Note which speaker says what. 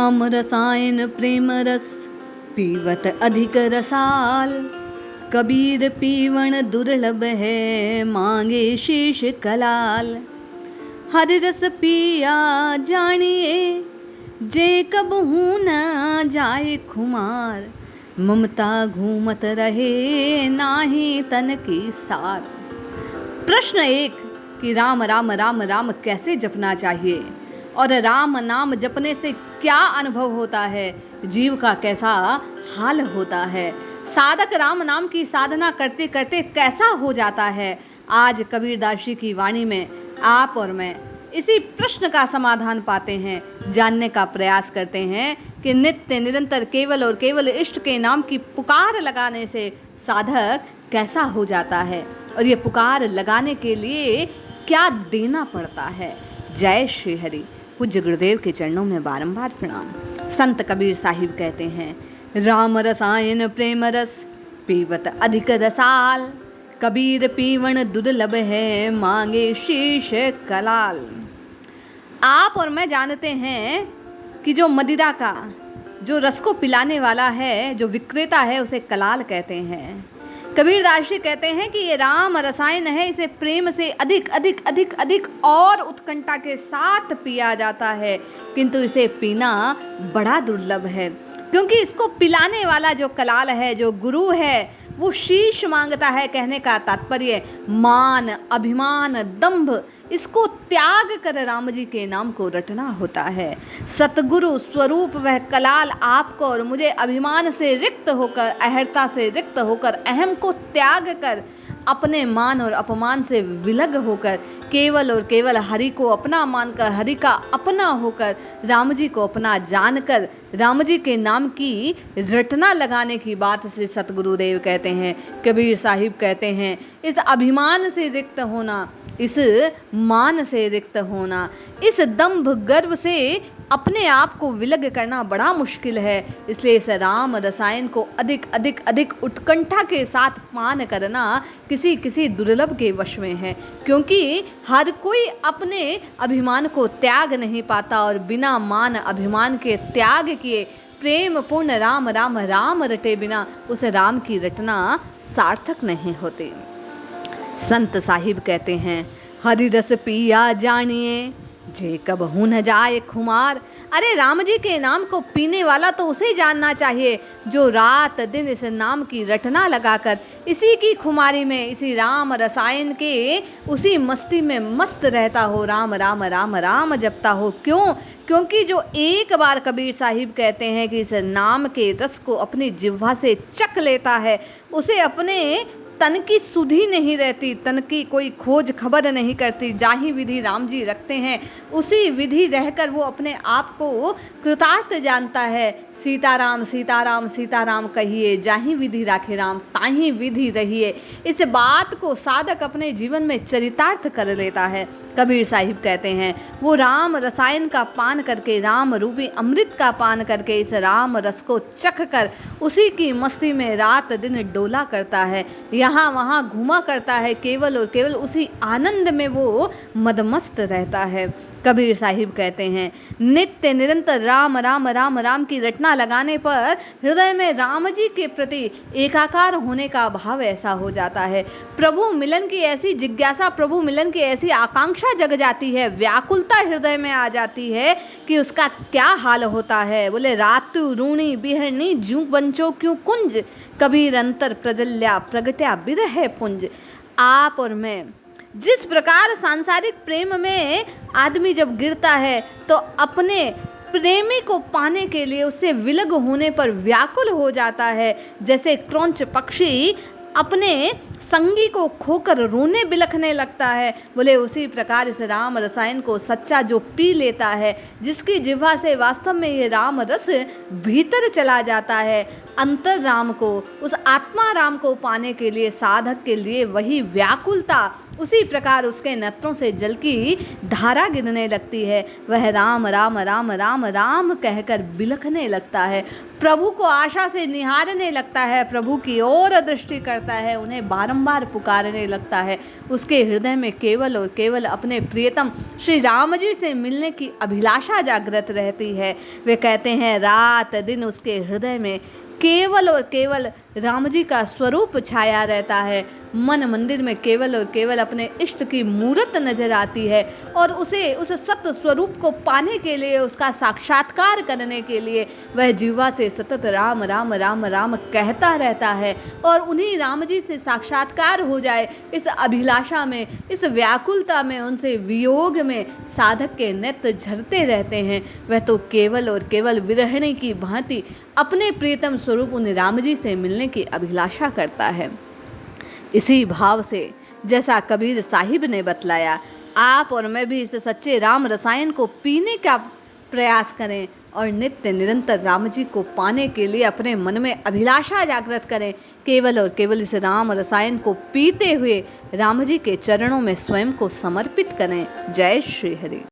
Speaker 1: राम रसायन प्रेम रस पीवत अधिक रसाल। कबीर पीवण दुर्लभ है मांगे शीश कलाल। हर रस पिया जानिए जे कबहू न जाए खुमार। ममता घूमत रहे नाही तन की सार। प्रश्न 1 कि राम राम राम राम कैसे जपना चाहिए और राम नाम जपने से क्या अनुभव होता है, जीव का कैसा हाल होता है, साधक राम नाम की साधना करते करते कैसा हो जाता है। आज कबीरदास जी की वाणी में आप और मैं इसी प्रश्न का समाधान पाते हैं, जानने का प्रयास करते हैं कि नित्य निरंतर केवल और केवल इष्ट के नाम की पुकार लगाने से साधक कैसा हो जाता है और ये पुकार लगाने के लिए क्या देना पड़ता है। जय श्री हरि। पूज्य गुरुदेव के चरणों में बारंबार प्रणाम। संत कबीर साहिब कहते हैं, राम रसायन प्रेम रस पीवत अधिक रसाल। कबीर पीवण दुर्लभ है मांगे शीश कलाल। आप और मैं जानते हैं कि जो मदिरा का जो रस को पिलाने वाला है, जो विक्रेता है, उसे कलाल कहते हैं। कबीरदास जी कहते हैं कि ये राम रसायन है, इसे प्रेम से अधिक अधिक अधिक अधिक और उत्कंठा के साथ पिया जाता है, किंतु इसे पीना बड़ा दुर्लभ है, क्योंकि इसको पिलाने वाला जो कलाल है, जो गुरु है, वो शीश मांगता है। कहने का तात्पर्य मान, अभिमान, दंभ, इसको त्याग कर राम जी के नाम को रटना होता है। सतगुरु स्वरूप वह कलाल आपको और मुझे अभिमान से रिक्त होकर, अहर्ता से रिक्त होकर, अहम को त्याग कर, अपने मान और अपमान से विलग होकर, केवल और केवल हरि को अपना मानकर, हरि का अपना होकर, राम जी को अपना जानकर, राम जी के नाम की रटना लगाने की बात श्री सतगुरुदेव कहते हैं। कबीर साहिब कहते हैं, इस अभिमान से रिक्त होना, इस मान से रिक्त होना, इस दंभ गर्व से अपने आप को विलग करना बड़ा मुश्किल है। इसलिए इस राम रसायन को अधिक अधिक अधिक उत्कंठा के साथ पान करना किसी किसी दुर्लभ के वश में है, क्योंकि हर कोई अपने अभिमान को त्याग नहीं पाता और बिना मान अभिमान के त्याग किए प्रेम पूर्ण राम राम राम रटे बिना उस राम की रटना सार्थक नहीं होती। संत साहिब कहते हैं, हरि रस पिया जानिए जे कबहू न जाए खुमार। अरे राम जी के नाम को पीने वाला तो उसे जानना चाहिए जो रात दिन इस नाम की रटना लगाकर इसी की खुमारी में, इसी राम रसायन के उसी मस्ती में मस्त रहता हो, राम राम राम राम जपता हो। क्यों? क्योंकि जो एक बार कबीर साहिब कहते हैं कि इस नाम के रस को अपनी जिह्वा से चख लेता है, उसे अपने तन की सुधि नहीं रहती, तन की कोई खोज खबर नहीं करती। जाही विधि राम जी रखते हैं, उसी विधि रहकर वो अपने आप को कृतार्थ जानता है। सीताराम सीताराम सीताराम कहिए, जाही विधि राखे राम ताही विधि रहिए। इस बात को साधक अपने जीवन में चरितार्थ कर लेता है। कबीर साहिब कहते हैं, वो राम रसायन का पान करके, राम रूपी अमृत का पान करके, इस राम रस को चख कर उसी की मस्ती में रात दिन डोला करता है, यहाँ वहाँ घूमा करता है, केवल और केवल उसी आनंद में वो मदमस्त रहता है। कबीर साहिब कहते हैं, नित्य निरंतर राम राम राम राम की रटना लगाने पर हृदय में राम जी के प्रति एकाकार होने का भाव ऐसा हो जाता है। प्रभु मिलन की ऐसी जिज्ञासा, प्रभु मिलन की ऐसी आकांक्षा जग जाती है, व्याकुलता हृदय में आ जाती है कि उसका क्या हाल होता है। बोले, रातु रूणी बिहरनी जू बंचो क्यों कुंज, कबीर अंतर प्रजल्या प्रगट्या बिरह पुंज। आप और मैं जिस प्रकार सांसारिक प्रेम में आदमी जब गिरता है तो अपने प्रेमी को पाने के लिए उससे विलग होने पर व्याकुल हो जाता है, जैसे क्रौंच पक्षी अपने संगी को खोकर रोने बिलखने लगता है। बोले, उसी प्रकार इस राम रसायन को सच्चा जो पी लेता है, जिसकी जिह्वा से वास्तव में ये राम रस भीतर चला जाता है, अंतर राम को, उस आत्मा राम को पाने के लिए साधक के लिए वही व्याकुलता, उसी प्रकार उसके नेत्रों से जल की धारा गिरने लगती है। वह राम राम राम राम राम कहकर बिलखने लगता है, प्रभु को आशा से निहारने लगता है, प्रभु की ओर दृष्टि करता है, उन्हें बारंबार बारंबार पुकारने लगता है। उसके हृदय में केवल और केवल अपने प्रियतम श्री राम जी से मिलने की अभिलाषा जागृत रहती है। वे कहते हैं रात दिन उसके हृदय में केवल और केवल राम जी का स्वरूप छाया रहता है। मन मंदिर में केवल और केवल अपने इष्ट की मूर्त नजर आती है और उसे उस सत्य स्वरूप को पाने के लिए, उसका साक्षात्कार करने के लिए वह जीवा से सतत राम राम राम राम कहता रहता है। और उन्हीं राम जी से साक्षात्कार हो जाए, इस अभिलाषा में, इस व्याकुलता में, उनसे वियोग में साधक के नेत्र झरते रहते हैं। वह तो केवल और केवल विरहिणी की भांति अपने प्रियतम स्वरूप उन राम जी से मिलने की अभिलाषा करता है। इसी भाव से, जैसा कबीर साहिब ने बतलाया, आप और मैं भी इस सच्चे राम रसायन को पीने का प्रयास करें और नित्य निरंतर राम जी को पाने के लिए अपने मन में अभिलाषा जागृत करें। केवल और केवल इस राम रसायन को पीते हुए राम जी के चरणों में स्वयं को समर्पित करें। जय श्री हरि।